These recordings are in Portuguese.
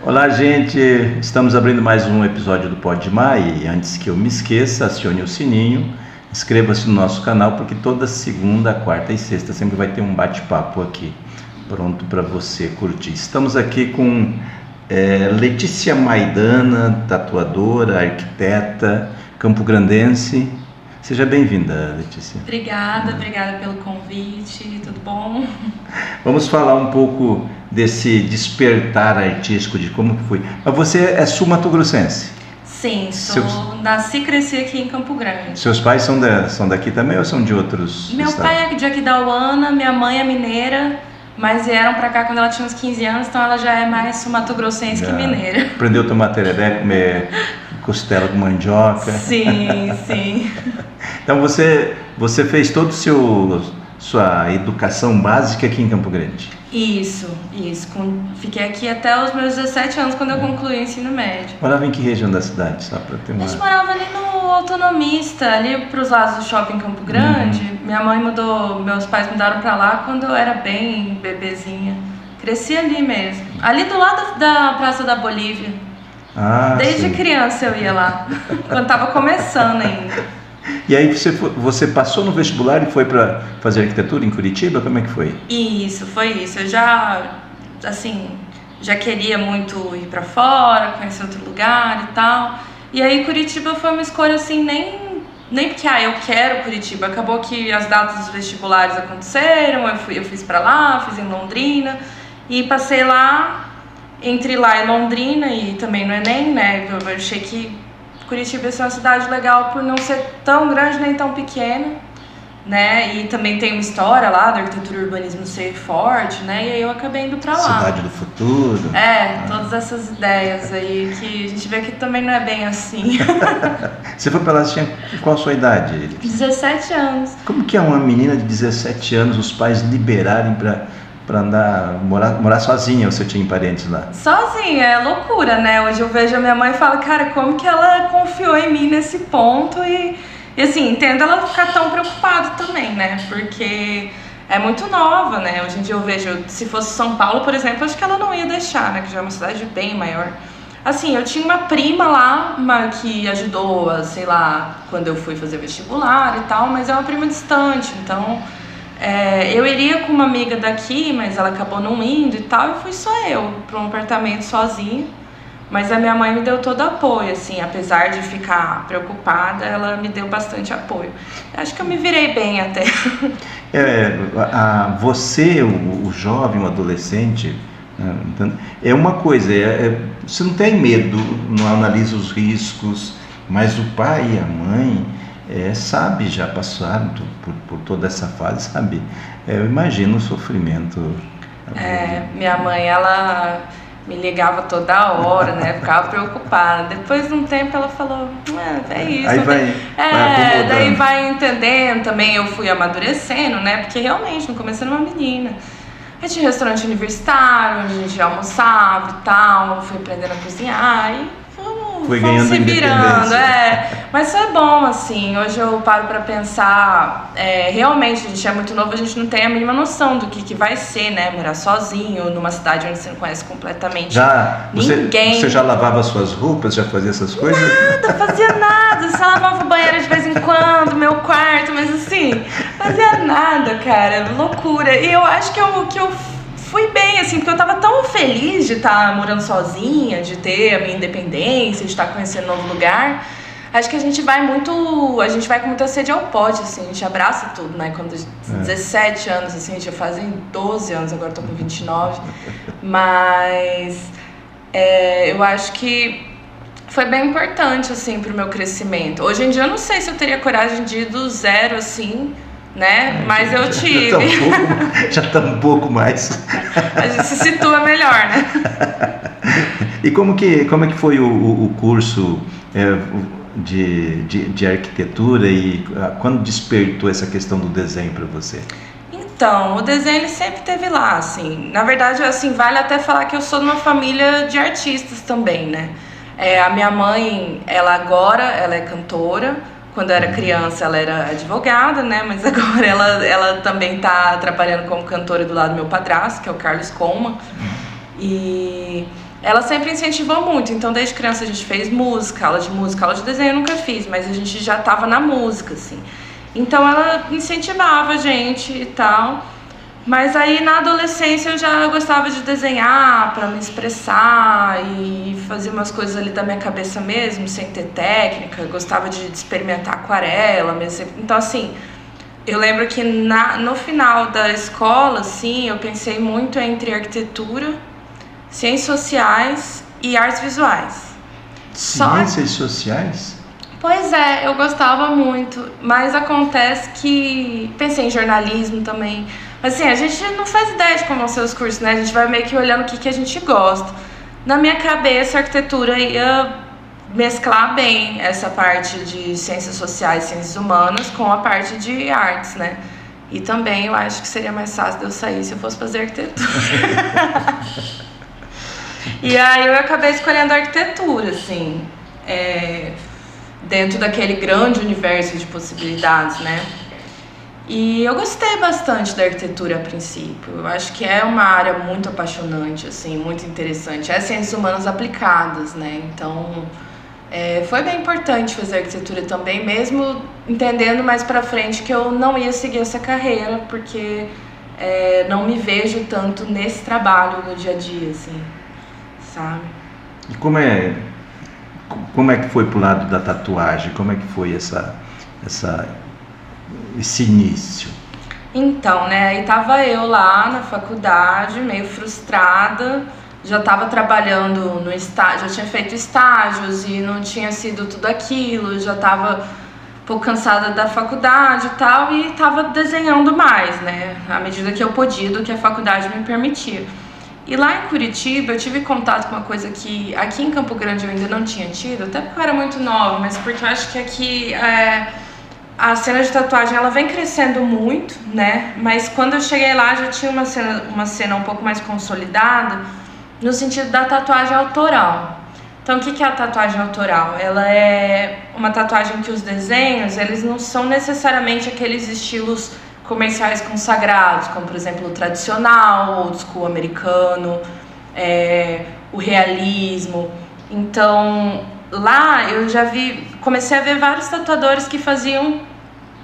Olá, gente! Estamos abrindo mais um episódio do Pode Mais e antes que eu me esqueça, acione o sininho, inscreva-se no nosso canal porque toda segunda, quarta e sexta sempre vai ter um bate-papo aqui, pronto para você curtir. Estamos aqui com Letícia Maidana, tatuadora, arquiteta, campograndense. Seja bem-vinda, Letícia. Obrigada pelo convite, tudo bom? Vamos falar um pouco desse despertar artístico, de como que foi. Mas você é sul-mato-grossense? Sim, nasci e cresci aqui em Campo Grande. Seus pais são daqui também ou são de outros Meu estados? pai é de aqui da Uana, minha mãe é mineira, mas vieram pra cá quando ela tinha uns 15 anos, então ela já é mais sul-mato-grossense que mineira. Aprendeu a tomar tereré, comer costela com mandioca? Sim. Então você fez toda sua educação básica aqui em Campo Grande? Isso. Fiquei aqui até os meus 17 anos, quando eu concluí o ensino médio. Morava em que região da cidade? Só para ter uma... A gente morava ali no Autonomista, ali pros lados do shopping Campo Grande. Meus pais mudaram pra lá quando eu era bem bebezinha. Cresci ali mesmo, ali do lado da Praça da Bolívia. Desde criança eu ia lá, quando tava começando ainda. E aí você passou no vestibular e foi para fazer arquitetura em Curitiba? Como é que foi? Isso, foi isso. Eu já queria muito ir pra fora, conhecer outro lugar e tal. E aí Curitiba foi uma escolha assim, nem porque eu quero Curitiba. Acabou que as datas dos vestibulares aconteceram, eu fiz pra lá, fiz em Londrina e passei lá, entre lá e Londrina e também no Enem, né? Eu achei que Curitiba ia ser uma cidade legal por não ser tão grande nem tão pequena, né? E também tem uma história lá da arquitetura e urbanismo ser forte, né? E aí eu acabei indo pra lá. Cidade do futuro. Todas essas ideias aí que a gente vê que também não é bem assim. Você foi pra lá, você tinha qual a sua idade? 17 anos. Como que é uma menina de 17 anos, os pais liberarem pra morar sozinha, ou você tinha parentes lá? Sozinha, é loucura, né? Hoje eu vejo a minha mãe e falo, cara, como que ela confiou em mim nesse ponto e assim, entendo ela ficar tão preocupada também, né? Porque é muito nova, né? Hoje em dia eu vejo, se fosse São Paulo, por exemplo, acho que ela não ia deixar, né? Que já é uma cidade bem maior. Assim, eu tinha uma prima lá, que ajudou, sei lá, quando eu fui fazer vestibular e tal, mas é uma prima distante, então... eu iria com uma amiga daqui, mas ela acabou não indo e tal, e fui só eu para um apartamento sozinha. Mas a minha mãe me deu todo apoio, assim, apesar de ficar preocupada, ela me deu bastante apoio. Acho que eu me virei bem até. Você, o jovem, o adolescente, é uma coisa, você não tem medo, não analisa os riscos, mas o pai e a mãe... sabe, já passaram por toda essa fase, sabe? Eu imagino o sofrimento. Minha mãe, ela me ligava toda hora, né? Ficava preocupada. Depois de um tempo ela falou, é isso. Aí vai daí vai entendendo também, eu fui amadurecendo, né? Porque realmente, no começo era uma menina. Eu tinha restaurante universitário, onde a gente almoçava e tal, fui aprendendo a cozinhar e... Foi ganhando se virando, independência. Mas foi bom, assim, hoje eu paro pra pensar, realmente a gente é muito novo, a gente não tem a mínima noção do que vai ser, né, morar sozinho, numa cidade onde você não conhece completamente ninguém. Você já lavava suas roupas, já fazia essas coisas? Nada, fazia nada, só lavava o banheiro de vez em quando, meu quarto, mas assim, fazia nada, cara, loucura. E eu acho que eu fui bem, assim, porque eu tava tão feliz de estar morando sozinha, de ter a minha independência, de estar conhecendo um novo lugar. Acho que a gente vai com muita sede ao pote, assim, a gente abraça tudo, né? Quando 17 anos, assim, já fazem 12 anos, agora eu tô com 29. Mas eu acho que foi bem importante, assim, pro meu crescimento. Hoje em dia eu não sei se eu teria coragem de ir do zero, assim, né? Mas eu tive. Já tá um pouco mais. A gente se situa melhor, né? E como que foi o curso de arquitetura e quando despertou essa questão do desenho para você? Então, o desenho ele sempre esteve lá, assim. Na verdade, assim, vale até falar que eu sou de uma família de artistas também, né? A minha mãe, ela é cantora. Quando eu era criança, ela era advogada, né? Mas agora ela também tá trabalhando como cantora do lado do meu padrasto, que é o Carlos Coma. E ela sempre incentivou muito. Então, desde criança a gente fez música, aula de desenho eu nunca fiz, mas a gente já tava na música, assim. Então, ela incentivava a gente e tal. Mas aí, na adolescência, eu já gostava de desenhar para me expressar e fazer umas coisas ali da minha cabeça mesmo, sem ter técnica. Gostava de experimentar aquarela mesmo. Então, assim, eu lembro que no final da escola, assim, eu pensei muito entre arquitetura, ciências sociais e artes visuais. Ciências sociais? Pois é, eu gostava muito, mas acontece que pensei em jornalismo também. Mas assim, a gente não faz ideia de como vão ser os cursos, né? A gente vai meio que olhando o que a gente gosta. Na minha cabeça, a arquitetura ia mesclar bem essa parte de ciências sociais, ciências humanas com a parte de artes, né? E também eu acho que seria mais fácil de eu sair se eu fosse fazer arquitetura. E aí eu acabei escolhendo arquitetura, assim, dentro daquele grande universo de possibilidades, né? E eu gostei bastante da arquitetura a princípio. Eu acho que é uma área muito apaixonante, assim, muito interessante. É ciências humanas aplicadas, né? Então, foi bem importante fazer arquitetura também, mesmo entendendo mais pra frente que eu não ia seguir essa carreira, porque não me vejo tanto nesse trabalho no dia a dia, assim, sabe? E como é que foi pro lado da tatuagem? Como é que foi esse início? Então, né, aí tava eu lá na faculdade, meio frustrada, já tava trabalhando no estágio, já tinha feito estágios e não tinha sido tudo aquilo, já tava um pouco cansada da faculdade e tal, e tava desenhando mais, né, à medida que eu podia, do que a faculdade me permitia. E lá em Curitiba eu tive contato com uma coisa que aqui em Campo Grande eu ainda não tinha tido, até porque eu era muito nova, mas porque eu acho que aqui a cena de tatuagem ela vem crescendo muito, né? Mas quando eu cheguei lá já tinha uma cena um pouco mais consolidada no sentido da tatuagem autoral. Então o que é a tatuagem autoral? Ela é uma tatuagem que os desenhos eles não são necessariamente aqueles estilos comerciais consagrados, como por exemplo o tradicional, old school americano, o realismo. Então lá eu já comecei a ver vários tatuadores que faziam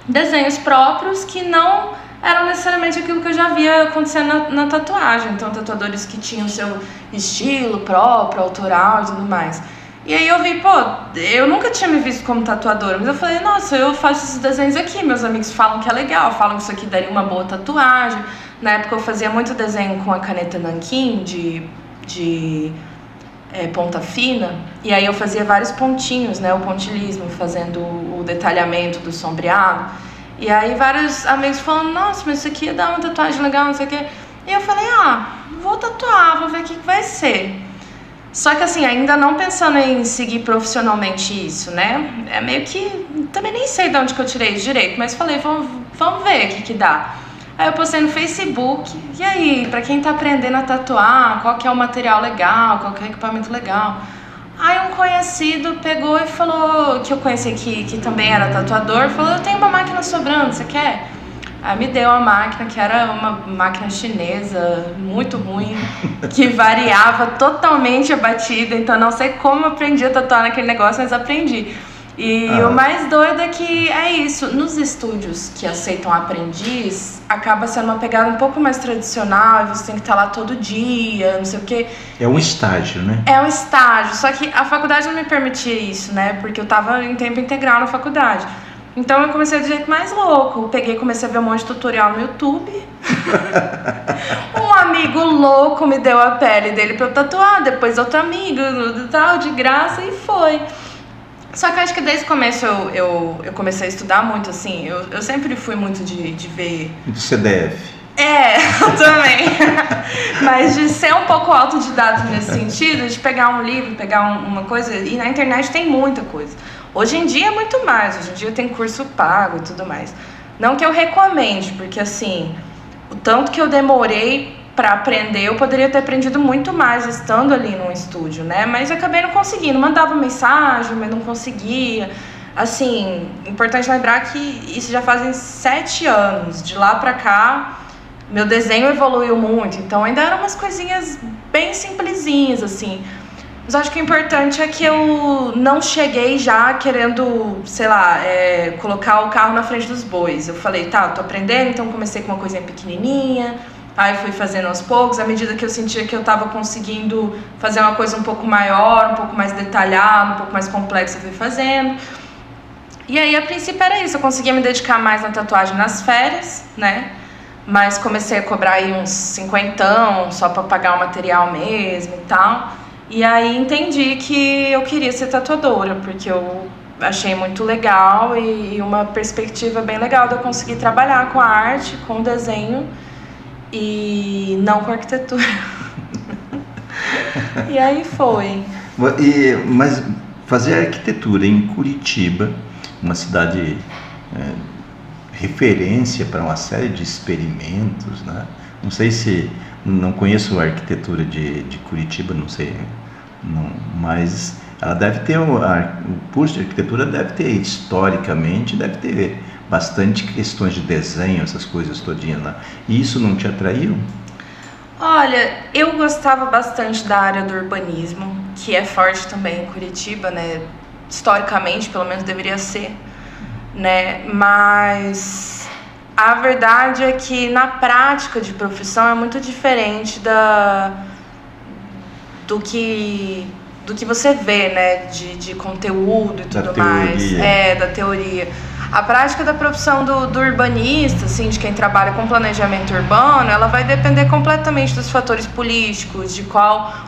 desenhos próprios que não eram necessariamente aquilo que eu já via acontecendo na tatuagem. Então tatuadores que tinham seu estilo próprio, autoral e tudo mais. E aí eu vi, eu nunca tinha me visto como tatuadora, mas eu falei, nossa, eu faço esses desenhos aqui, meus amigos falam que é legal, falam que isso aqui daria uma boa tatuagem. Na época eu fazia muito desenho com a caneta nanquim de ponta fina, e aí eu fazia vários pontinhos, né, o pontilismo, fazendo o detalhamento do sombreado. E aí vários amigos falando, nossa, mas isso aqui ia dar uma tatuagem legal, não sei o quê. E eu falei, vou tatuar, vou ver o que vai ser. Só que assim, ainda não pensando em seguir profissionalmente isso, né? É meio que, também nem sei de onde que eu tirei isso direito, mas falei, vamos ver o que dá. Aí eu postei no Facebook, e aí, pra quem tá aprendendo a tatuar, qual que é o material legal, qual que é o equipamento legal. Aí um conhecido pegou e falou, que eu conheci que também era tatuador, falou, eu tenho uma máquina sobrando, você quer? Aí me deu uma máquina que era uma máquina chinesa, muito ruim, que variava totalmente a batida, então não sei como eu aprendi a tatuar naquele negócio, mas aprendi. E o mais doido é que é isso, nos estúdios que aceitam aprendiz, acaba sendo uma pegada um pouco mais tradicional, e você tem que estar lá todo dia, não sei o quê. É um estágio, né? É um estágio, só que a faculdade não me permitia isso, né? Porque eu tava em tempo integral na faculdade. Então eu comecei do jeito mais louco. Eu comecei a ver um monte de tutorial no YouTube. Um amigo louco me deu a pele dele pra eu tatuar, depois outro amigo, tal, de graça, e foi. Só que eu acho que desde o começo eu comecei a estudar muito, assim. Eu sempre fui muito de ver... Do CDF. Eu também. Mas de ser um pouco autodidata nesse sentido, de pegar um livro, pegar uma coisa... E na internet tem muita coisa. Hoje em dia é muito mais. Hoje em dia tem curso pago e tudo mais. Não que eu recomende, porque assim... O tanto que eu demorei para aprender, eu poderia ter aprendido muito mais estando ali num estúdio, né? Mas eu acabei não conseguindo. Mandava mensagem, mas não conseguia. Assim, importante lembrar que isso já fazem 7 anos. De lá pra cá, meu desenho evoluiu muito. Então ainda eram umas coisinhas bem simplesinhas, assim. Mas acho que o importante é que eu não cheguei já querendo, sei lá, colocar o carro na frente dos bois. Eu falei, tá, eu tô aprendendo, então comecei com uma coisinha pequenininha, aí fui fazendo aos poucos. À medida que eu sentia que eu tava conseguindo fazer uma coisa um pouco maior, um pouco mais detalhada, um pouco mais complexa, eu fui fazendo. E aí, a princípio era isso, eu conseguia me dedicar mais na tatuagem nas férias, né? Mas comecei a cobrar aí uns 50 só pra pagar o material mesmo e tal. E aí entendi que eu queria ser tatuadora, porque eu achei muito legal e uma perspectiva bem legal de eu conseguir trabalhar com a arte, com o desenho e não com a arquitetura. E aí foi. Mas fazer arquitetura em Curitiba, uma cidade referência para uma série de experimentos, né? Não sei se... Não conheço a arquitetura de Curitiba, não sei, mas ela deve ter, o curso de arquitetura deve ter, historicamente, deve ter bastante questões de desenho, essas coisas todinhas lá. E isso não te atraiu? Olha, eu gostava bastante da área do urbanismo, que é forte também em Curitiba, né? Historicamente, pelo menos deveria ser, né? Mas a verdade é que na prática de profissão é muito diferente do que você vê, né? De conteúdo e tudo mais. Da teoria. A prática da profissão do urbanista, assim, de quem trabalha com planejamento urbano, ela vai depender completamente dos fatores políticos, de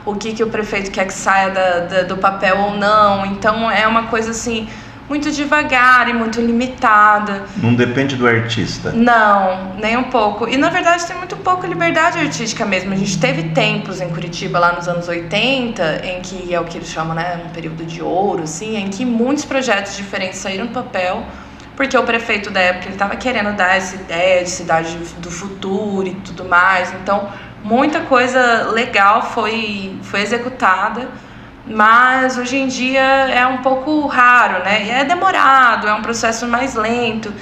o que o prefeito quer que saia do papel ou não. Então é uma coisa assim muito devagar e muito limitada. Não depende do artista? Não, nem um pouco. E na verdade tem muito pouca liberdade artística mesmo. A gente teve tempos em Curitiba lá nos anos 80, em que é o que eles chamam, né, um período de ouro, assim, em que muitos projetos diferentes saíram do papel, porque o prefeito da época ele estava querendo dar essa ideia de cidade do futuro e tudo mais. Então muita coisa legal foi executada. Mas hoje em dia é um pouco raro, né? E é demorado, é um processo mais lento.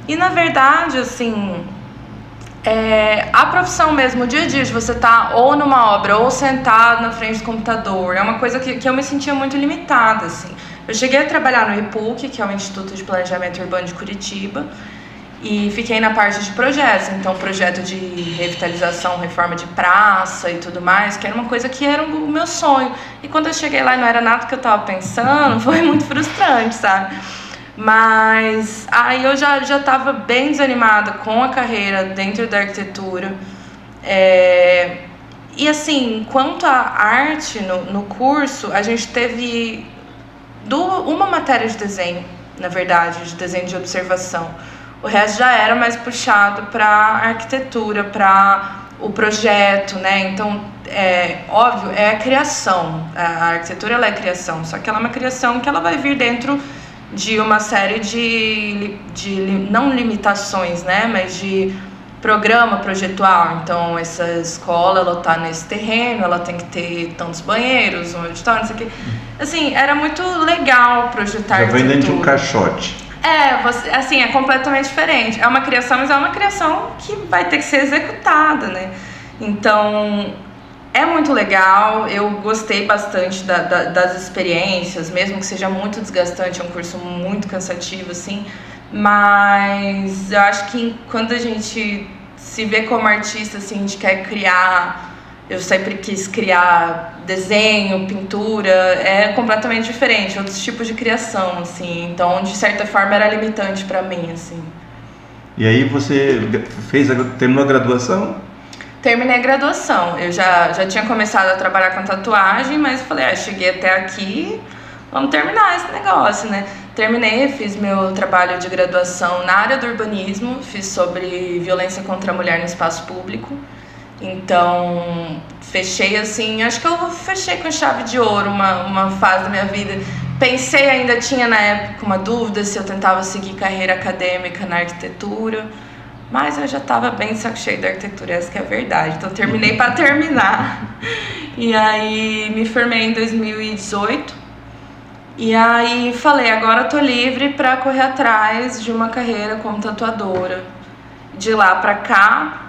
E na verdade, assim, a profissão mesmo, o dia a dia de você estar ou numa obra ou sentado na frente do computador, é uma coisa que eu me sentia muito limitada, assim. Eu cheguei a trabalhar no IPUC, que é o Instituto de Planejamento Urbano de Curitiba, e fiquei na parte de projetos, então projeto de revitalização, reforma de praça e tudo mais, que era uma coisa que era o meu sonho. E quando eu cheguei lá e não era nada que eu tava pensando, foi muito frustrante, sabe? Mas aí eu já tava bem desanimada com a carreira dentro da arquitetura. E assim, quanto à arte no curso, a gente teve uma matéria de desenho, na verdade, de desenho de observação. O resto já era mais puxado para arquitetura, para o projeto, né? Então, óbvio, é a criação. A arquitetura ela é criação, só que ela é uma criação que ela vai vir dentro de uma série de não limitações, né? Mas de programa projetual. Então, essa escola, ela tá nesse terreno, ela tem que ter tantos banheiros, um auditório, não sei o quê. Assim, era muito legal projetar arquitetura. Já vem dentro de um caixote. Assim, é completamente diferente. É uma criação, mas é uma criação que vai ter que ser executada, né? Então, é muito legal. Eu gostei bastante das experiências, mesmo que seja muito desgastante, é um curso muito cansativo, assim. Mas eu acho que quando a gente se vê como artista, assim, a gente quer criar... Eu sempre quis criar desenho, pintura, é completamente diferente, outros tipos de criação, assim. Então, de certa forma, era limitante para mim, assim. E aí você terminou a graduação? Terminei a graduação. Eu já tinha começado a trabalhar com tatuagem, mas falei, cheguei até aqui, vamos terminar esse negócio, né? Terminei, fiz meu trabalho de graduação na área do urbanismo, fiz sobre violência contra a mulher no espaço público. Então, fechei assim, acho que eu fechei com chave de ouro uma fase da minha vida. Pensei, ainda tinha na época uma dúvida se eu tentava seguir carreira acadêmica na arquitetura, mas eu já estava bem de saco cheio da arquitetura, essa que é a verdade. Então, terminei para terminar. E aí, me formei em 2018. E aí, falei, agora eu tô livre para correr atrás de uma carreira como tatuadora. De lá para cá,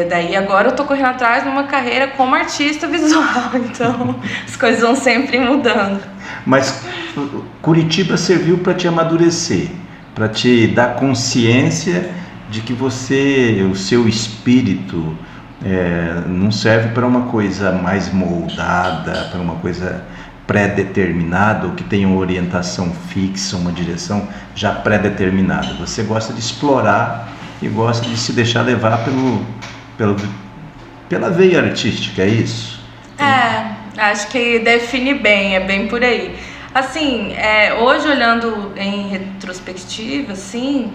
Daí agora eu tô correndo atrás numa carreira como artista visual, então as coisas vão sempre mudando. Mas Curitiba serviu para te amadurecer, para te dar consciência de que o seu espírito não serve para uma coisa mais moldada, para uma coisa pré-determinada, ou que tenha uma orientação fixa, uma direção já pré-determinada. Você gosta de explorar e gosta de se deixar levar pela veia artística, é isso? Acho que define bem, é bem por aí. Assim, hoje olhando em retrospectiva, assim,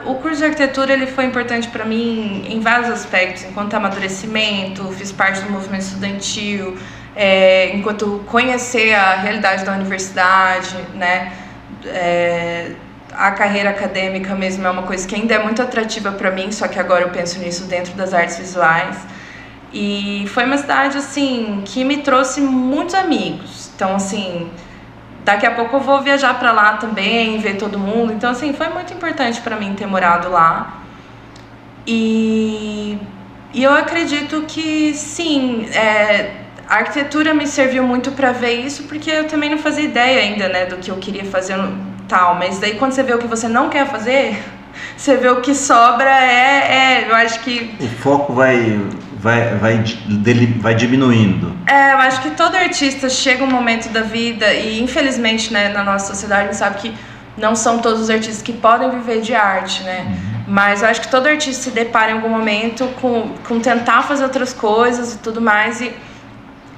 o curso de arquitetura ele foi importante para mim em vários aspectos, enquanto amadurecimento, fiz parte do movimento estudantil, enquanto conhecer a realidade da universidade, né? A carreira acadêmica mesmo é uma coisa que ainda é muito atrativa para mim, só que agora eu penso nisso dentro das artes visuais. E foi uma cidade, assim, que me trouxe muitos amigos. Então, assim, daqui a pouco eu vou viajar para lá também, ver todo mundo. Então, assim, foi muito importante para mim ter morado lá. E eu acredito que, sim, a arquitetura me serviu muito para ver isso, porque eu também não fazia ideia ainda, né, do que eu queria fazer tal. Mas daí, quando você vê o que você não quer fazer, você vê o que sobra eu acho que... O foco vai diminuindo. Eu acho que todo artista chega um momento da vida, e infelizmente, né, na nossa sociedade a gente sabe que não são todos os artistas que podem viver de arte, né? Mas eu acho que todo artista se depara em algum momento com tentar fazer outras coisas e tudo mais, e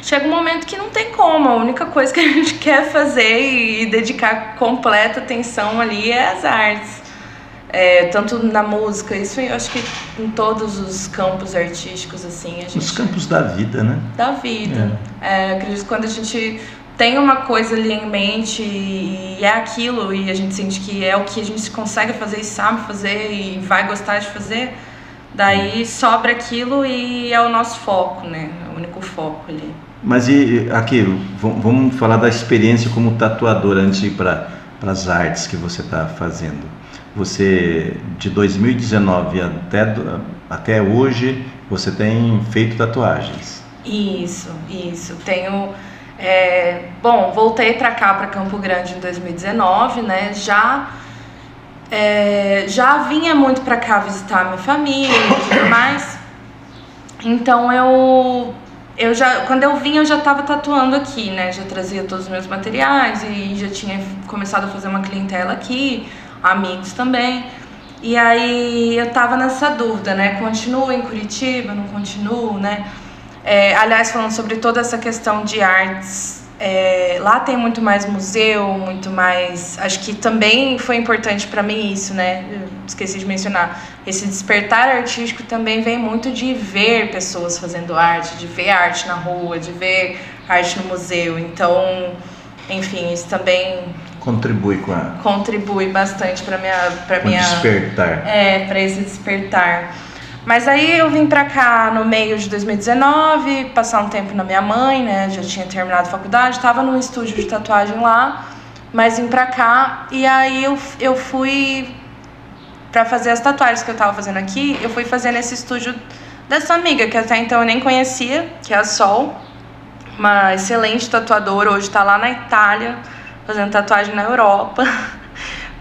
chega um momento que não tem como, a única coisa que a gente quer fazer e dedicar completa atenção ali é as artes. Tanto na música, isso eu acho que em todos os campos artísticos, assim, Os campos da vida, né? Da vida. Acredito que quando a gente tem uma coisa ali em mente e é aquilo, e a gente sente que é o que a gente consegue fazer e sabe fazer e vai gostar de fazer, daí sobra aquilo e é o nosso foco, né? É o único foco ali. Mas e aqui, vamos falar da experiência como tatuador antes de ir para as artes que você está fazendo. Você, de 2019 até hoje, você tem feito tatuagens. Isso. Tenho... voltei para cá, para Campo Grande, em 2019, né? Já vinha muito para cá visitar minha família e tudo mais. Então, quando eu vim, eu já estava tatuando aqui, né? Já trazia todos os meus materiais e já tinha começado a fazer uma clientela aqui, amigos também. E aí eu tava nessa dúvida, né? Continuo em Curitiba, não continuo, né? Aliás, falando sobre toda essa questão de artes, lá tem muito mais museu, muito mais... Acho que também foi importante para mim isso, né? Eu esqueci de mencionar. Esse despertar artístico também vem muito de ver pessoas fazendo arte, de ver arte na rua, de ver arte no museu. Então, enfim, isso também... Contribui bastante para minha despertar. Para esse despertar. Mas aí eu vim pra cá no meio de 2019, passar um tempo na minha mãe, né? Já tinha terminado a faculdade, tava num estúdio de tatuagem lá, mas vim pra cá e aí eu fui pra fazer as tatuagens que eu tava fazendo aqui, eu fui fazer nesse estúdio dessa amiga que até então eu nem conhecia, que é a Sol, uma excelente tatuadora, hoje tá lá na Itália, fazendo tatuagem na Europa.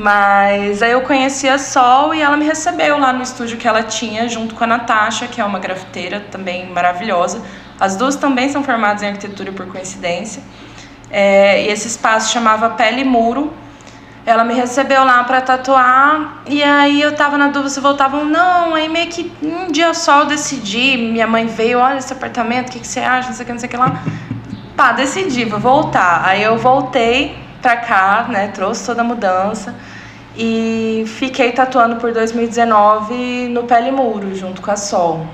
Mas aí eu conheci a Sol e ela me recebeu lá no estúdio que ela tinha, junto com a Natasha, que é uma grafiteira também maravilhosa. As duas também são formadas em arquitetura por coincidência. E esse espaço chamava Pele Muro. Ela me recebeu lá para tatuar e aí eu tava na dúvida se voltavam ou não. Aí meio que um dia só eu decidi, minha mãe veio, olha esse apartamento, o que você acha, não sei o que lá. Pá, decidi, vou voltar. Aí eu voltei pra cá, né, trouxe toda a mudança e fiquei tatuando por 2019 no Pele Muro, junto com a Sol.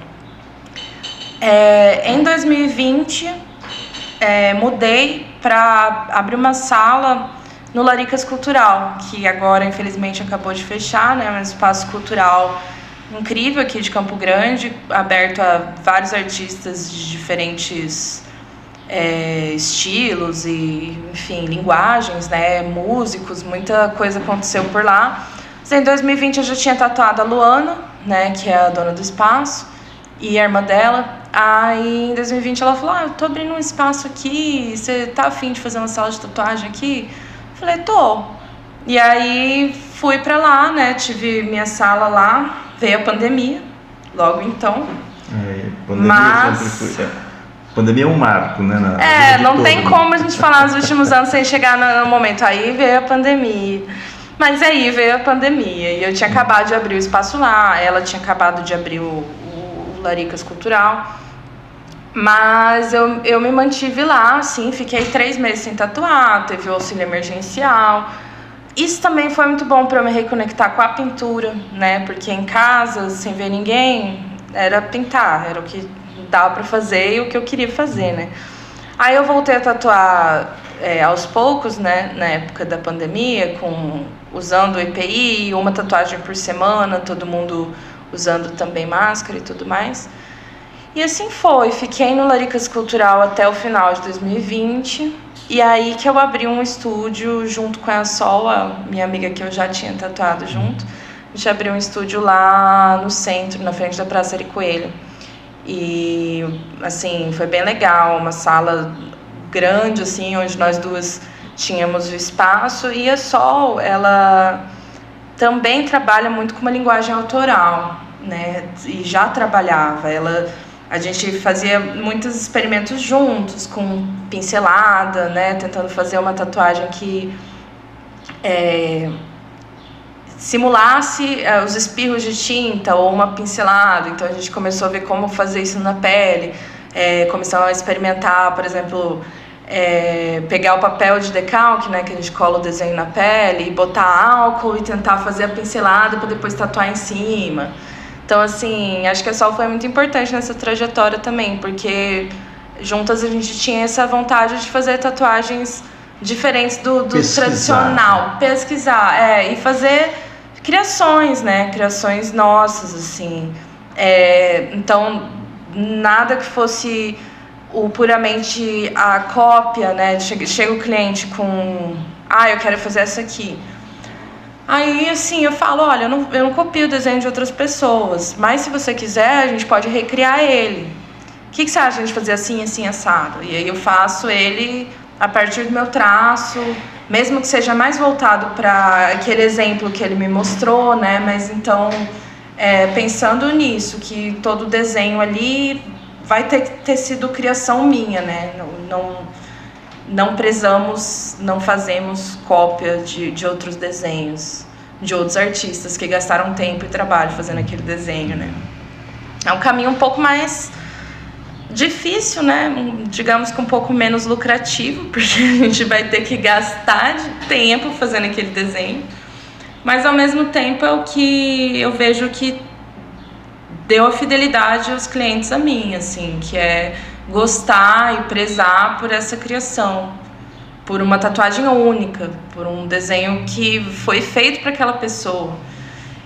Em 2020, mudei para abrir uma sala no Laricas Cultural, que agora, infelizmente, acabou de fechar, né, um espaço cultural incrível aqui de Campo Grande, aberto a vários artistas de diferentes estilos e, enfim, linguagens, né, músicos, muita coisa aconteceu por lá. Mas em 2020 eu já tinha tatuado a Luana, né, que é a dona do espaço, e a irmã dela. Aí em 2020 ela falou, eu tô abrindo um espaço aqui, você tá afim de fazer uma sala de tatuagem aqui? Eu falei, tô. E aí fui pra lá, né, tive minha sala lá, veio a pandemia, logo então. Pandemia sempre foi. Pandemia é um marco, né? Não tem como a gente falar nos últimos anos sem chegar no momento. Aí veio a pandemia. Mas aí veio a pandemia e eu tinha acabado de abrir o espaço lá, ela tinha acabado de abrir o Laricas Cultural. Mas eu me mantive lá, assim, fiquei 3 meses sem tatuar, teve o auxílio emergencial. Isso também foi muito bom para eu me reconectar com a pintura, né? Porque em casa, sem ver ninguém, era pintar, era o que dava para fazer e o que eu queria fazer, né? Aí eu voltei a tatuar aos poucos, né? Na época da pandemia, usando o EPI, uma tatuagem por semana, todo mundo usando também máscara e tudo mais. E assim foi, fiquei no Laricas Cultural até o final de 2020. E aí que eu abri um estúdio junto com a Sol, a minha amiga que eu já tinha tatuado junto. A gente abriu um estúdio lá no centro, na frente da Praça Ari Coelho. E, assim, foi bem legal, uma sala grande, assim, onde nós duas tínhamos o espaço. E a Sol, ela também trabalha muito com uma linguagem autoral, né? E já trabalhava, a gente fazia muitos experimentos juntos, com pincelada, né? Tentando fazer uma tatuagem que simulasse os espirros de tinta ou uma pincelada. Então a gente começou a ver como fazer isso na pele. Começamos a experimentar, por exemplo, pegar o papel de decalque, né? Que a gente cola o desenho na pele, e botar álcool e tentar fazer a pincelada para depois tatuar em cima. Então, assim, acho que a Sol foi muito importante nessa trajetória também, porque juntas a gente tinha essa vontade de fazer tatuagens diferentes do tradicional. Pesquisar, e fazer criações, né? Criações nossas, assim. Então, nada que fosse puramente a cópia, né? Chega o cliente com, eu quero fazer essa aqui. Aí, assim, eu falo, olha, eu não copio o desenho de outras pessoas, mas se você quiser, a gente pode recriar ele. O que você acha de fazer assim, assim, assado? E aí eu faço ele a partir do meu traço, mesmo que seja mais voltado para aquele exemplo que ele me mostrou, né? Mas então, pensando nisso, que todo desenho ali vai ter sido criação minha, né? Não prezamos, não fazemos cópia de outros desenhos, de outros artistas que gastaram tempo e trabalho fazendo aquele desenho, né? É um caminho um pouco mais difícil, né? Digamos que um pouco menos lucrativo, porque a gente vai ter que gastar de tempo fazendo aquele desenho. Mas ao mesmo tempo é o que eu vejo que deu a fidelidade aos clientes a mim, assim, que é gostar e prezar por essa criação, por uma tatuagem única, por um desenho que foi feito para aquela pessoa.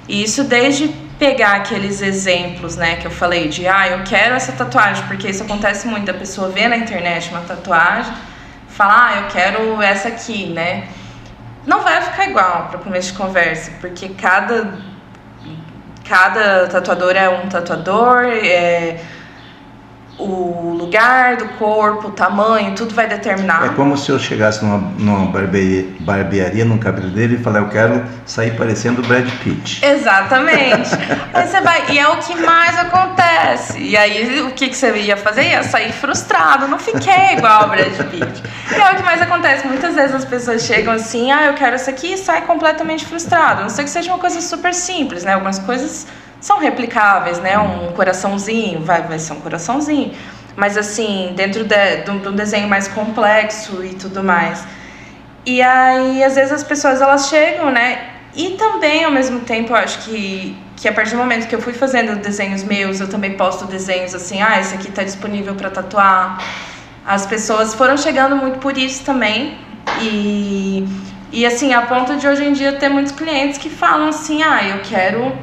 E isso desde pegar aqueles exemplos, né, que eu falei de, eu quero essa tatuagem, porque isso acontece muito, da pessoa ver na internet uma tatuagem, falar, eu quero essa aqui, né. Não vai ficar igual para começo de conversa, porque cada tatuador é um tatuador, o lugar do corpo, o tamanho, tudo vai determinar. É como se eu chegasse numa barbearia, num cabeleireiro e falar, eu quero sair parecendo o Brad Pitt. Exatamente. Aí você vai, e é o que mais acontece. E aí o que você ia fazer? Ia sair frustrado, não fiquei igual o Brad Pitt. E é o que mais acontece. Muitas vezes as pessoas chegam assim, eu quero isso aqui, e sai completamente frustrado. A não ser que seja uma coisa super simples, né? Algumas coisas são replicáveis, né? Um coraçãozinho, vai ser um coraçãozinho. Mas assim, dentro de um desenho mais complexo e tudo mais. E aí, às vezes as pessoas, elas chegam, né? E também, ao mesmo tempo, eu acho que a partir do momento que eu fui fazendo desenhos meus, eu também posto desenhos assim, esse aqui tá disponível para tatuar. As pessoas foram chegando muito por isso também. E assim, a ponto de hoje em dia ter muitos clientes que falam assim, eu quero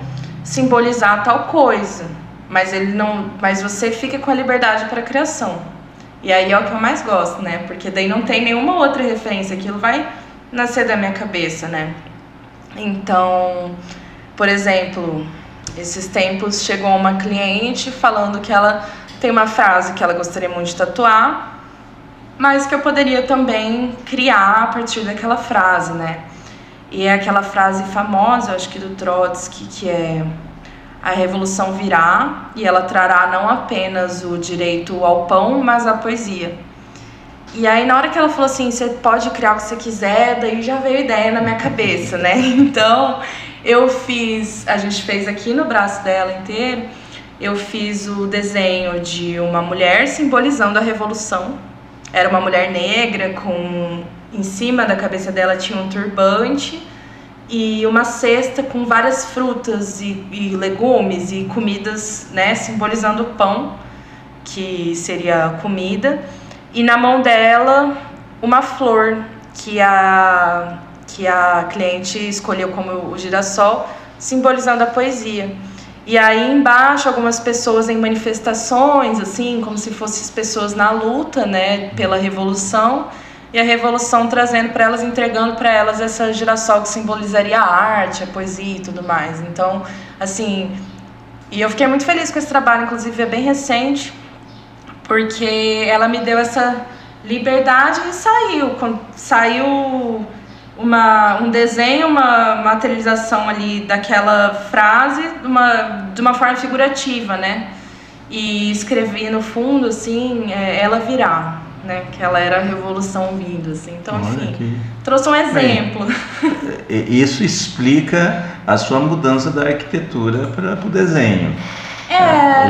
simbolizar tal coisa, mas você fica com a liberdade para criação. E aí é o que eu mais gosto, né? Porque daí não tem nenhuma outra referência, aquilo vai nascer da minha cabeça, né? Então, por exemplo, esses tempos chegou uma cliente falando que ela tem uma frase que ela gostaria muito de tatuar, mas que eu poderia também criar a partir daquela frase, né? E é aquela frase famosa, eu acho que do Trotsky, que é: a revolução virá e ela trará não apenas o direito ao pão, mas a poesia. E aí, na hora que ela falou assim, você pode criar o que você quiser, daí já veio ideia na minha cabeça, né? Então, a gente fez aqui no braço dela inteiro, eu fiz o desenho de uma mulher simbolizando a revolução. Era uma mulher negra, em cima da cabeça dela tinha um turbante e uma cesta com várias frutas e legumes e comidas, né, simbolizando o pão, que seria a comida. E na mão dela, uma flor que a cliente escolheu como o girassol, simbolizando a poesia. E aí embaixo, algumas pessoas em manifestações, assim, como se fossem as pessoas na luta, né, pela revolução. E a revolução trazendo para elas, entregando para elas essa girassol que simbolizaria a arte, a poesia e tudo mais. Então, assim, e eu fiquei muito feliz com esse trabalho, inclusive é bem recente, porque ela me deu essa liberdade e saiu um desenho, uma materialização ali daquela frase de uma forma figurativa, né? E escrevi no fundo, assim, ela virá, né? Que ela era a revolução vindo, assim. Então, enfim, trouxe um exemplo. Isso explica a sua mudança da arquitetura para o desenho.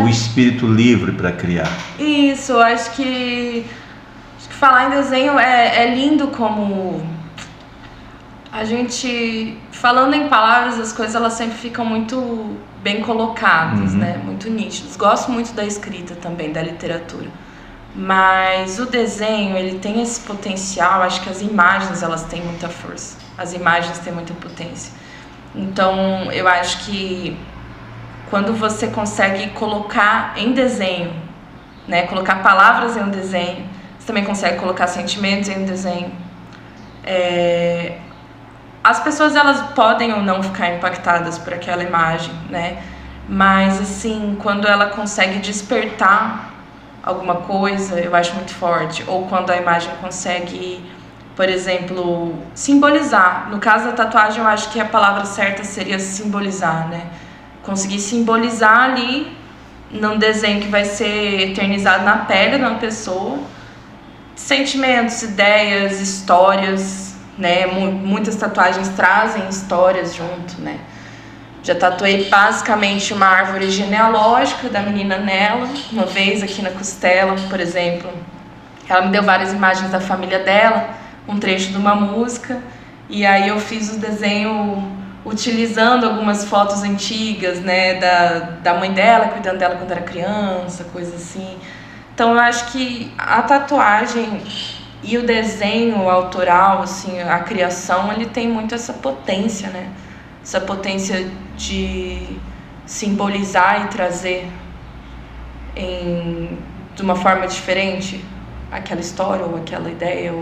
O espírito livre para criar. Isso, acho que falar em desenho é lindo, como a gente, falando em palavras, as coisas elas sempre ficam muito bem colocadas, né? Muito nítidas. Gosto muito da escrita também, da literatura. Mas o desenho, ele tem esse potencial, acho que as imagens, elas têm muita força. As imagens têm muita potência. Então, eu acho que quando você consegue colocar em desenho, né, colocar palavras em um desenho, você também consegue colocar sentimentos em um desenho. As pessoas, elas podem ou não ficar impactadas por aquela imagem, né? Mas, assim, quando ela consegue despertar alguma coisa, eu acho muito forte. Ou quando a imagem consegue, por exemplo, simbolizar. No caso da tatuagem, eu acho que a palavra certa seria simbolizar, né? Conseguir simbolizar ali num desenho que vai ser eternizado na pele de uma pessoa, sentimentos, ideias, histórias, né? Muitas tatuagens trazem histórias junto, né? Já tatuei basicamente uma árvore genealógica da menina Nela, uma vez aqui na costela, por exemplo. Ela me deu várias imagens da família dela, um trecho de uma música, e aí eu fiz o desenho utilizando algumas fotos antigas, né, da mãe dela, cuidando dela quando era criança, coisa assim. Então eu acho que a tatuagem e o desenho autoral, assim, a criação, ele tem muito essa potência, né? Essa potência de simbolizar e trazer de uma forma diferente aquela história ou aquela ideia.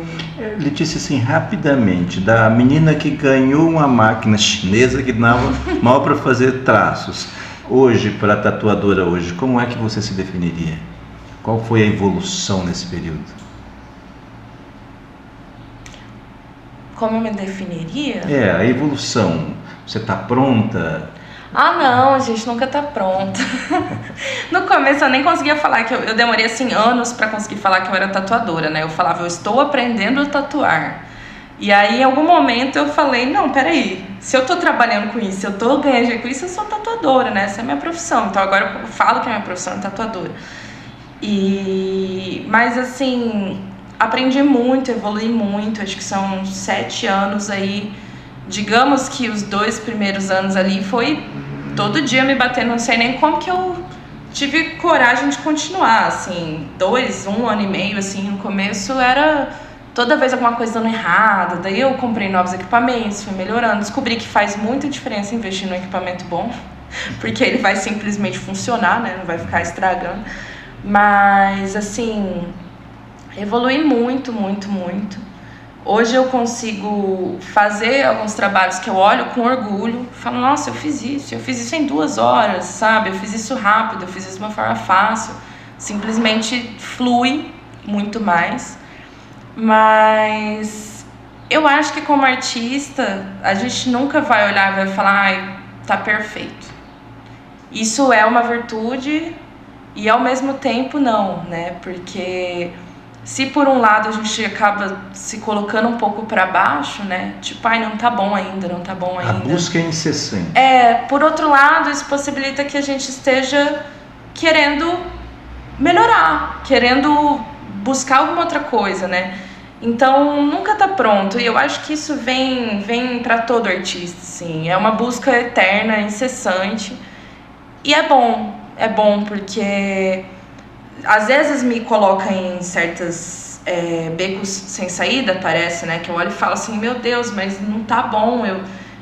Letícia, assim, rapidamente, da menina que ganhou uma máquina chinesa que dava mal para fazer traços, hoje, para a tatuadora hoje, como é que você se definiria? Qual foi a evolução nesse período? Como eu me definiria? A evolução. Você está pronta? Não, a gente nunca tá pronta. No começo eu nem conseguia falar, que eu demorei assim anos pra conseguir falar que eu era tatuadora, né? Eu falava, eu estou aprendendo a tatuar. E aí em algum momento eu falei, não, peraí, se eu tô trabalhando com isso, se eu tô ganhando dinheiro com isso, eu sou tatuadora, né? Essa é a minha profissão. Então agora eu falo que a minha profissão é tatuadora. Mas assim, aprendi muito, evolui muito, acho que são 7 anos aí. Digamos que os 2 primeiros anos ali foi todo dia me batendo, não sei nem como que eu tive coragem de continuar, assim, 1 ano e meio, assim, no começo era toda vez alguma coisa dando errado, daí eu comprei novos equipamentos, fui melhorando, descobri que faz muita diferença investir num equipamento bom, porque ele vai simplesmente funcionar, né, não vai ficar estragando, mas, assim, evolui muito, muito, muito. Hoje eu consigo fazer alguns trabalhos que eu olho com orgulho, falo, nossa, eu fiz isso em 2 horas, sabe? Eu fiz isso rápido, eu fiz isso de uma forma fácil, simplesmente flui muito mais. Mas eu acho que como artista, a gente nunca vai olhar e vai falar, ai, tá perfeito. Isso é uma virtude e ao mesmo tempo não, né? Porque se por um lado a gente acaba se colocando um pouco para baixo, né? Tipo, ai, não tá bom ainda. A busca é incessante. Por outro lado, isso possibilita que a gente esteja querendo melhorar, querendo buscar alguma outra coisa, né? Então, nunca tá pronto. E eu acho que isso vem para todo artista, assim. É uma busca eterna, incessante. E é bom porque às vezes me coloca em certas becos sem saída, parece, né? Que eu olho e falo assim, meu Deus, mas não tá bom.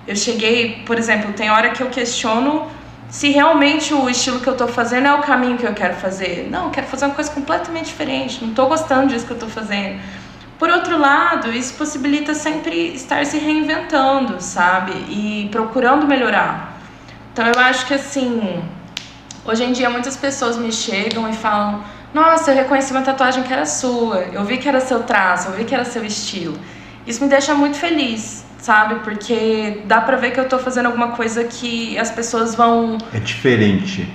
Eu cheguei, por exemplo, tem hora que eu questiono se realmente o estilo que eu tô fazendo é o caminho que eu quero fazer. Não, eu quero fazer uma coisa completamente diferente, não tô gostando disso que eu tô fazendo. Por outro lado, isso possibilita sempre estar se reinventando, sabe? E procurando melhorar. Então eu acho que assim, hoje em dia muitas pessoas me chegam e falam, nossa, eu reconheci uma tatuagem que era sua, eu vi que era seu traço, eu vi que era seu estilo. Isso me deixa muito feliz, sabe? Porque dá pra ver que eu tô fazendo alguma coisa que as pessoas vão... É diferente.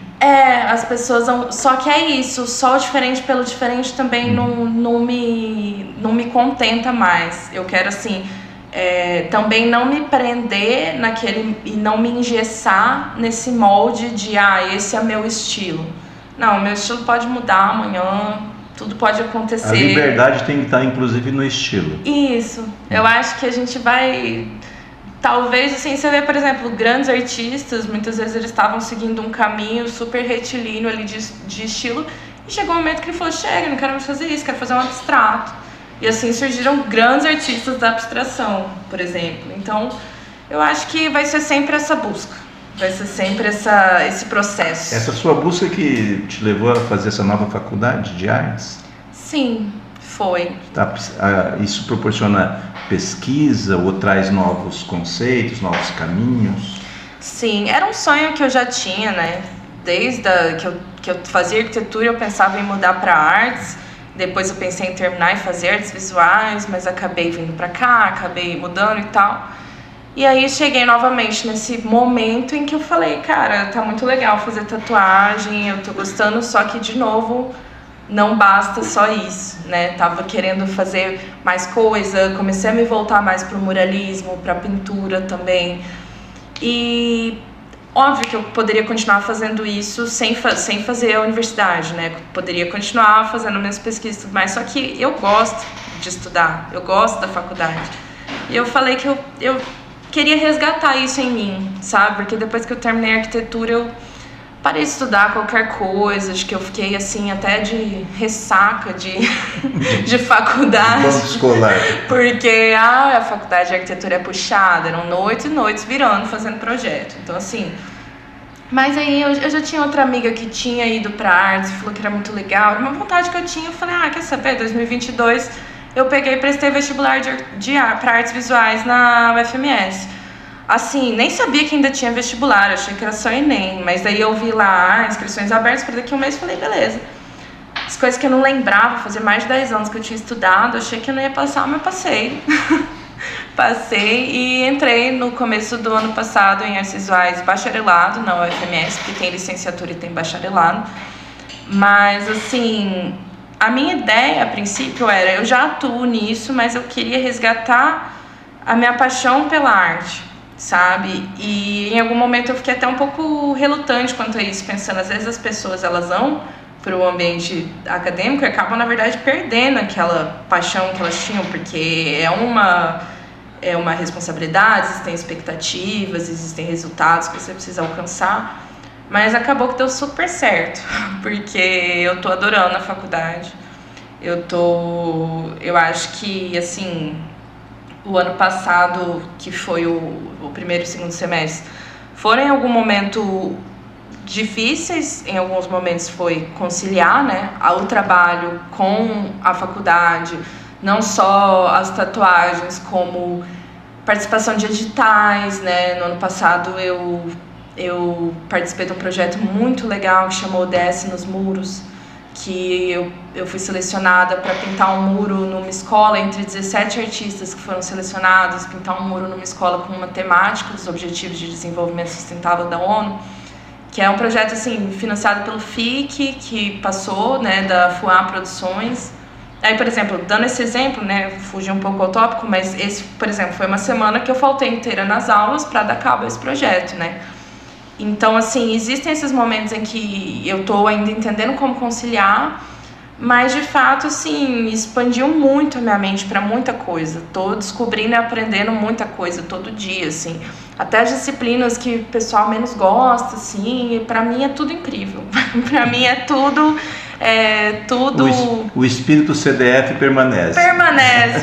As pessoas vão... Só que é isso, só o diferente pelo diferente também não me contenta mais. Eu quero, assim, também não me prender naquele... E não me engessar nesse molde de, esse é meu estilo. Não, meu estilo pode mudar amanhã, tudo pode acontecer. A liberdade tem que estar, inclusive, no estilo. Isso. Eu acho que a gente vai... Talvez, assim, você vê, por exemplo, grandes artistas, muitas vezes eles estavam seguindo um caminho super retilíneo ali de estilo, e chegou um momento que ele falou, chega, não quero mais fazer isso, quero fazer um abstrato. E assim surgiram grandes artistas da abstração, por exemplo. Então, eu acho que vai ser sempre essa busca, vai ser sempre esse processo. Essa sua busca que te levou a fazer essa nova faculdade de artes? Sim, foi. Isso proporciona pesquisa ou traz novos conceitos, novos caminhos? Sim, era um sonho que eu já tinha, né? Desde que eu fazia arquitetura, eu pensava em mudar para artes. Depois eu pensei em terminar e fazer artes visuais, mas acabei vindo para cá, acabei mudando e tal. E aí cheguei novamente nesse momento em que eu falei, cara, tá muito legal fazer tatuagem, eu tô gostando, só que de novo não basta só isso, né? Tava querendo fazer mais coisa, comecei a me voltar mais pro muralismo, pra pintura também. E óbvio que eu poderia continuar fazendo isso sem fazer a universidade, né? Poderia continuar fazendo minhas pesquisas e tudo mais, só que eu gosto de estudar, eu gosto da faculdade. E eu falei que eu queria resgatar isso em mim, sabe? Porque depois que eu terminei a arquitetura, eu parei de estudar qualquer coisa, acho que eu fiquei assim até de ressaca de faculdade. Banco escolar. Porque a faculdade de arquitetura é puxada, eram noites e noites virando, fazendo projeto. Então assim, mas aí eu já tinha outra amiga que tinha ido pra artes, falou que era muito legal, era uma vontade que eu tinha, eu falei, quer saber, 2022 eu peguei e prestei vestibular pra artes visuais na UFMS. Assim, nem sabia que ainda tinha vestibular, achei que era só Enem, mas daí eu vi lá, inscrições abertas para daqui a um mês, falei, beleza. As coisas que eu não lembrava, fazia mais de 10 anos que eu tinha estudado, achei que eu não ia passar, mas passei. Passei e entrei no começo do ano passado em artes visuais bacharelado na UFMS, porque tem licenciatura e tem bacharelado. Mas, assim, a minha ideia, a princípio, era, eu já atuo nisso, mas eu queria resgatar a minha paixão pela arte, sabe? E em algum momento eu fiquei até um pouco relutante quanto a isso, pensando, às vezes as pessoas elas vão para o ambiente acadêmico e acabam, na verdade, perdendo aquela paixão que elas tinham, porque é uma responsabilidade, existem expectativas, existem resultados que você precisa alcançar, mas acabou que deu super certo, porque eu tô adorando a faculdade, eu acho que, assim, o ano passado, que foi o primeiro e segundo semestre, foram em algum momento difíceis, em alguns momentos foi conciliar, né, o trabalho com a faculdade, não só as tatuagens, como participação de editais, né? No ano passado eu participei de um projeto muito legal que chamou Desce nos Muros, que eu fui selecionada para pintar um muro numa escola entre 17 artistas que foram selecionados, pintar um muro numa escola com uma temática dos Objetivos de Desenvolvimento Sustentável da ONU, que é um projeto assim financiado pelo FIC, que passou, né, da FUA Produções. Aí, por exemplo, dando esse exemplo, né, fugi um pouco ao tópico, mas esse, por exemplo, foi uma semana que eu faltei inteira nas aulas para dar cabo a esse projeto, né? Então, assim, existem esses momentos em que eu tô ainda entendendo como conciliar, mas, de fato, assim, expandiu muito a minha mente para muita coisa. Tô descobrindo e aprendendo muita coisa todo dia, assim. Até as disciplinas que o pessoal menos gosta, assim, e para mim é tudo incrível. Para mim é tudo... O espírito CDF permanece.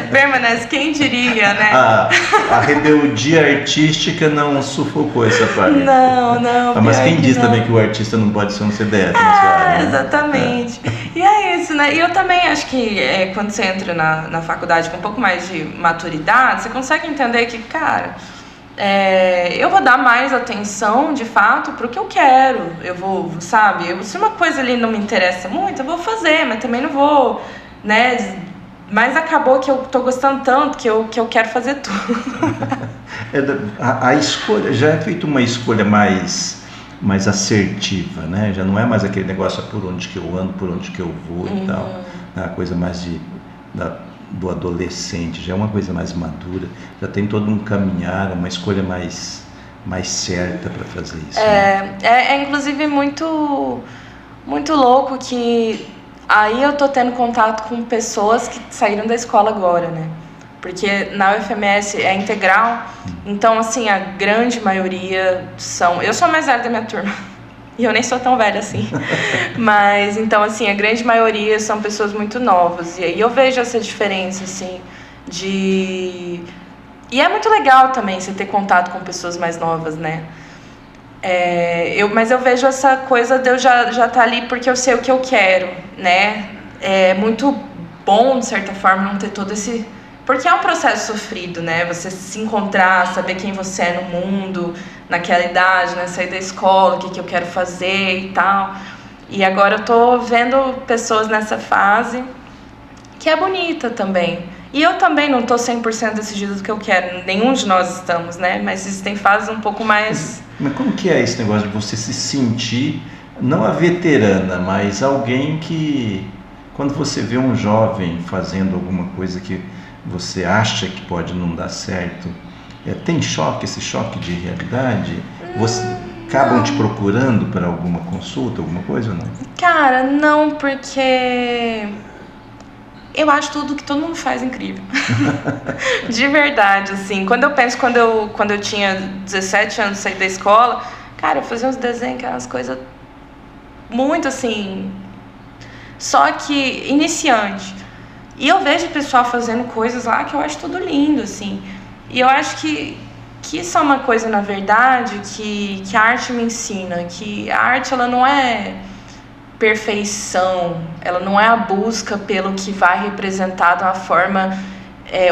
Permanece, quem diria, né? A rebeldia artística não sufocou essa parte. Não. Mas quem diz também que o artista não pode ser um CDF na sua área, né? Exatamente. E é isso, né? E eu também acho que quando você entra na faculdade com um pouco mais de maturidade, você consegue entender que, cara... eu vou dar mais atenção, de fato, pro que eu quero. Eu vou, sabe? Se uma coisa ali não me interessa muito, eu vou fazer, mas também não vou, né? Mas acabou que eu tô gostando tanto que eu quero fazer tudo. A escolha, já é feita uma escolha mais assertiva, né? Já não é mais aquele negócio por onde que eu ando, por onde que eu vou e tal. É a coisa mais do adolescente, já é uma coisa mais madura, já tem todo um caminhar, uma escolha mais certa para fazer isso. É inclusive muito, muito louco que aí eu tô tendo contato com pessoas que saíram da escola agora, né? Porque na UFMS é integral, então assim, a grande maioria são... Eu sou a mais velha da minha turma. E eu nem sou tão velha assim. Mas, então, assim, a grande maioria são pessoas muito novas. E aí eu vejo essa diferença, assim, de... E é muito legal também você ter contato com pessoas mais novas, né? Mas eu vejo essa coisa de eu já tá ali porque eu sei o que eu quero, né? É muito bom, de certa forma, não ter todo esse... Porque é um processo sofrido, né? Você se encontrar, saber quem você é no mundo, naquela idade, né? Sair da escola, o que eu quero fazer e tal. E agora eu tô vendo pessoas nessa fase que é bonita também. E eu também não tô 100% decidido do que eu quero. Nenhum de nós estamos, né? Mas existem fases um pouco mais... Mas como que é esse negócio de você se sentir, não a veterana, mas alguém que... Quando você vê um jovem fazendo alguma coisa que você acha que pode não dar certo, tem esse choque de realidade? Acabam te procurando para alguma consulta, alguma coisa ou não? Cara, não, porque eu acho tudo que todo mundo faz incrível. De verdade, assim. Quando eu penso, quando eu tinha 17 anos, saí da escola, cara, eu fazia uns desenhos que eram umas coisas muito assim... Só que iniciante. E eu vejo o pessoal fazendo coisas lá que eu acho tudo lindo, assim. E eu acho que isso é uma coisa, na verdade, que a arte me ensina. Que a arte, ela não é perfeição. Ela não é a busca pelo que vai representar de uma forma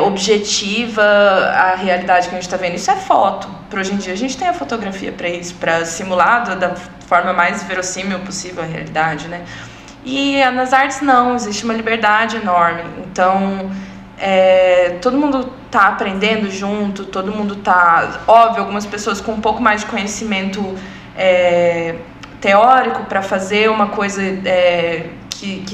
objetiva a realidade que a gente está vendo. Isso é foto. Para hoje em dia, a gente tem a fotografia para isso, para simular da forma mais verossímil possível a realidade, né? E nas artes não, existe uma liberdade enorme. Então, todo mundo tá aprendendo junto, todo mundo tá... Óbvio, algumas pessoas com um pouco mais de conhecimento teórico para fazer uma coisa que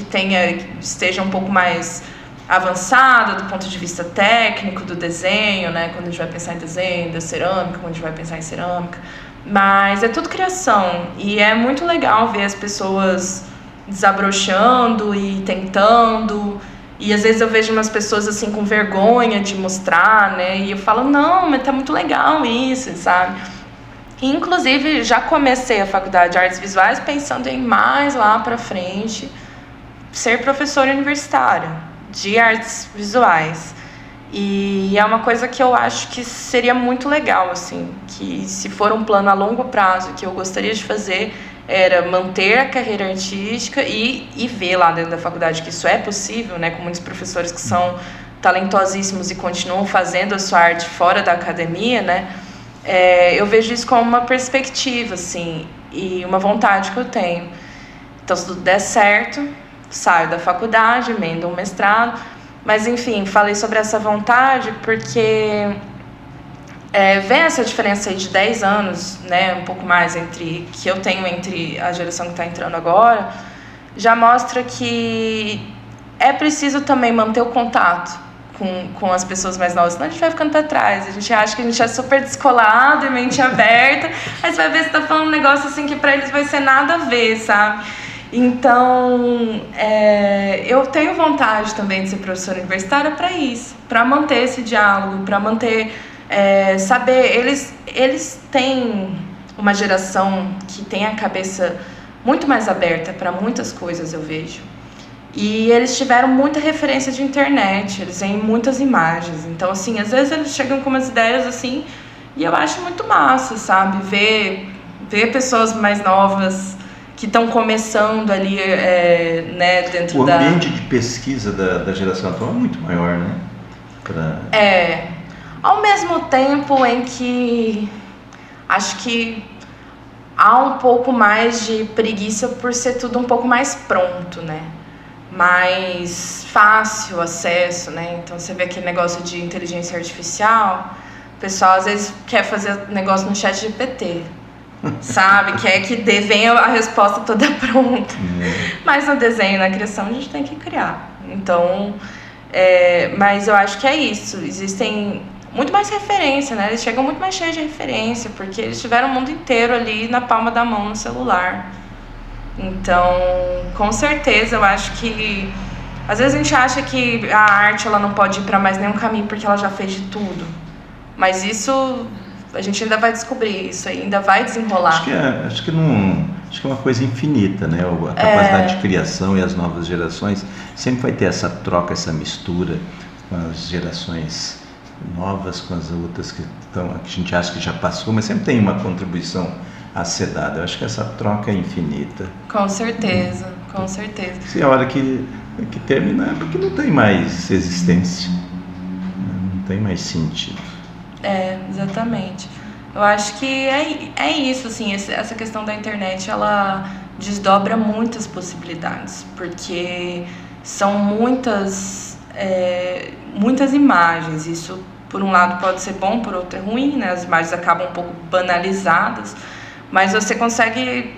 esteja um pouco mais avançada do ponto de vista técnico do desenho, né? Quando a gente vai pensar em desenho, da cerâmica, quando a gente vai pensar em cerâmica. Mas é tudo criação. E é muito legal ver as pessoas desabrochando e tentando, e às vezes eu vejo umas pessoas assim com vergonha de mostrar, né, e eu falo, não, mas tá muito legal isso, sabe? E, inclusive, já comecei a faculdade de artes visuais pensando em mais lá pra frente ser professora universitária de artes visuais, e é uma coisa que eu acho que seria muito legal, assim, que se for um plano a longo prazo que eu gostaria de fazer, era manter a carreira artística e ver lá dentro da faculdade que isso é possível, né, com muitos professores que são talentosíssimos e continuam fazendo a sua arte fora da academia, né, eu vejo isso como uma perspectiva, assim, e uma vontade que eu tenho. Então, se tudo der certo, saio da faculdade, emendo um mestrado, mas, enfim, falei sobre essa vontade porque vem essa diferença aí de 10 anos, né, um pouco mais que eu tenho entre a geração que está entrando agora, já mostra que é preciso também manter o contato com as pessoas mais novas, senão a gente vai ficando para trás. A gente acha que a gente é super descolado e mente aberta, aí você vai ver se tá falando um negócio assim que para eles vai ser nada a ver, sabe? Então, eu tenho vontade também de ser professora universitária para isso, para manter esse diálogo, para manter, saber, eles têm uma geração que tem a cabeça muito mais aberta para muitas coisas, eu vejo. E eles tiveram muita referência de internet, eles têm muitas imagens. Então, assim, às vezes eles chegam com umas ideias assim, e eu acho muito massa, sabe? Ver pessoas mais novas que estão começando ali, né, dentro da... O ambiente de pesquisa da geração atual é muito maior, né? Ao mesmo tempo em que acho que há um pouco mais de preguiça por ser tudo um pouco mais pronto, né? Mais fácil acesso, né? Então você vê aquele negócio de inteligência artificial, o pessoal às vezes quer fazer negócio no chat GPT, sabe? Quer que venha a resposta toda pronta. Mas no desenho, na criação, a gente tem que criar. Então, mas eu acho que é isso. Existem muito mais referência, né? Eles chegam muito mais cheios de referência, porque eles tiveram o mundo inteiro ali na palma da mão, no celular. Então, com certeza, eu acho que às vezes a gente acha que a arte ela não pode ir para mais nenhum caminho porque ela já fez de tudo. Mas isso a gente ainda vai descobrir, isso aí ainda vai desenrolar. Acho que é uma coisa infinita, né? A capacidade de criação e as novas gerações sempre vai ter essa troca, essa mistura com as gerações novas, com as outras que a gente acha que já passou, mas sempre tem uma contribuição a ser dada. Eu acho que essa troca é infinita. Com certeza, com certeza. Se a hora que terminar, porque não tem mais existência, não tem mais sentido. Exatamente. Eu acho que é isso, assim, essa questão da internet, ela desdobra muitas possibilidades, porque são muitas imagens. Isso, por um lado, pode ser bom, por outro é ruim, né? As imagens acabam um pouco banalizadas, mas você consegue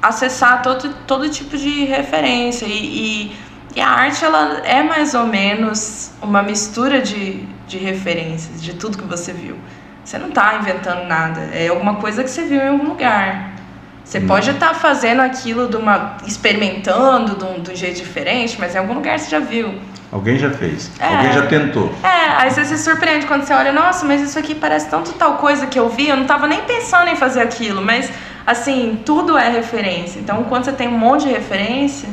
acessar todo tipo de referência e a arte, ela é mais ou menos uma mistura de referências, de tudo que você viu. Você não está inventando nada, é alguma coisa que você viu em algum lugar. Você pode estar fazendo aquilo experimentando de um jeito diferente, mas em algum lugar você já viu. Alguém já fez, alguém já tentou. Aí você se surpreende quando você olha, nossa, mas isso aqui parece tanto tal coisa que eu vi, eu não estava nem pensando em fazer aquilo, mas assim, tudo é referência. Então, quando você tem um monte de referência,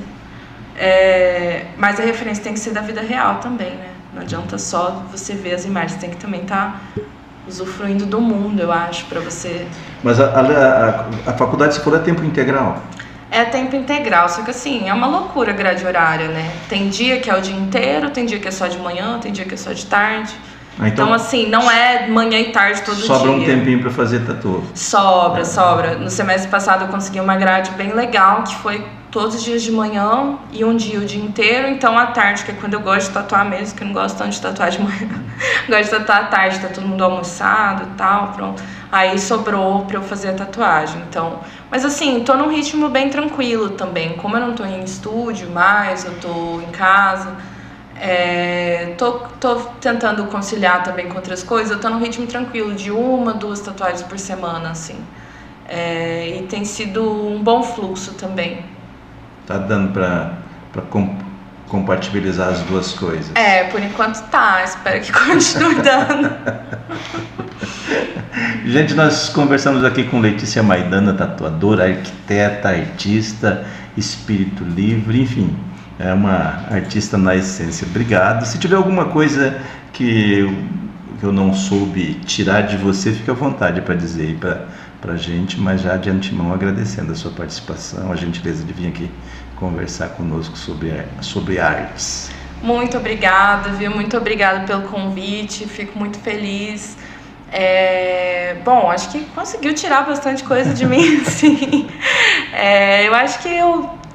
mas a referência tem que ser da vida real também, né? Não adianta só você ver as imagens, você tem que também estar usufruindo do mundo, eu acho, para você... Mas a faculdade, você falou, é tempo integral? É tempo integral, só que assim, é uma loucura a grade horária, né? Tem dia que é o dia inteiro, tem dia que é só de manhã, tem dia que é só de tarde. Então assim, não é manhã e tarde todo dia. Sobra um tempinho para fazer tatu? Sobra. No semestre passado eu consegui uma grade bem legal, que foi todos os dias de manhã e um dia o dia inteiro. Então à tarde, que é quando eu gosto de tatuar mesmo, que eu não gosto tanto de tatuar de manhã. Gosto de tatuar à tarde, tá todo mundo almoçado e tal, pronto. Aí sobrou pra eu fazer a tatuagem, então... Mas assim, tô num ritmo bem tranquilo também. Como eu não tô em estúdio mais, eu tô em casa... Tô tentando conciliar também com outras coisas. Eu tô num ritmo tranquilo de 1-2 tatuagens por semana, assim. E tem sido um bom fluxo também. Tá dando pra compatibilizar as duas coisas? Por enquanto tá. Espero que continue dando. Gente, nós conversamos aqui com Letícia Maidana, tatuadora, arquiteta, artista, espírito livre, enfim, é uma artista na essência. Obrigado. Se tiver alguma coisa que eu não soube tirar de você, fique à vontade para dizer, pra gente, mas já de antemão agradecendo a sua participação, a gentileza de vir aqui conversar conosco sobre artes. Muito obrigada, viu? Muito obrigada pelo convite, fico muito feliz. Bom, acho que conseguiu tirar bastante coisa de mim, assim. Eu acho que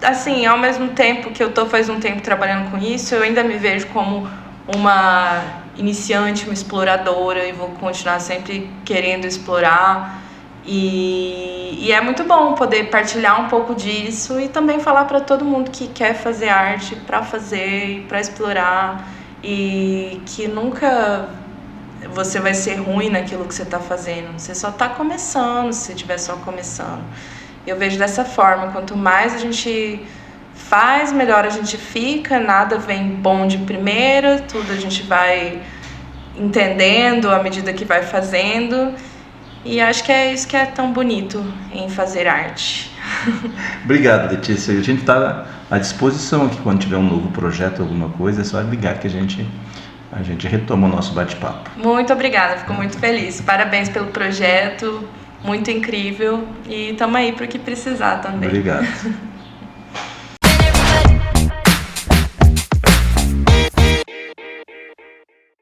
assim, ao mesmo tempo que eu tô faz um tempo trabalhando com isso, eu ainda me vejo como uma iniciante, uma exploradora, e vou continuar sempre querendo explorar. E é muito bom poder partilhar um pouco disso e também falar para todo mundo que quer fazer arte, para fazer, para explorar, e que nunca você vai ser ruim naquilo que você está fazendo. Você só está começando, se você estiver só começando. Eu vejo dessa forma, quanto mais a gente faz, melhor a gente fica, nada vem bom de primeira, tudo a gente vai entendendo à medida que vai fazendo. E acho que é isso que é tão bonito em fazer arte. Obrigado, Letícia. A gente está à disposição aqui quando tiver um novo projeto, alguma coisa, é só ligar que a gente retoma o nosso bate-papo. Muito obrigada, fico muito feliz. Parabéns pelo projeto, muito incrível. E estamos aí para o que precisar também. Obrigado.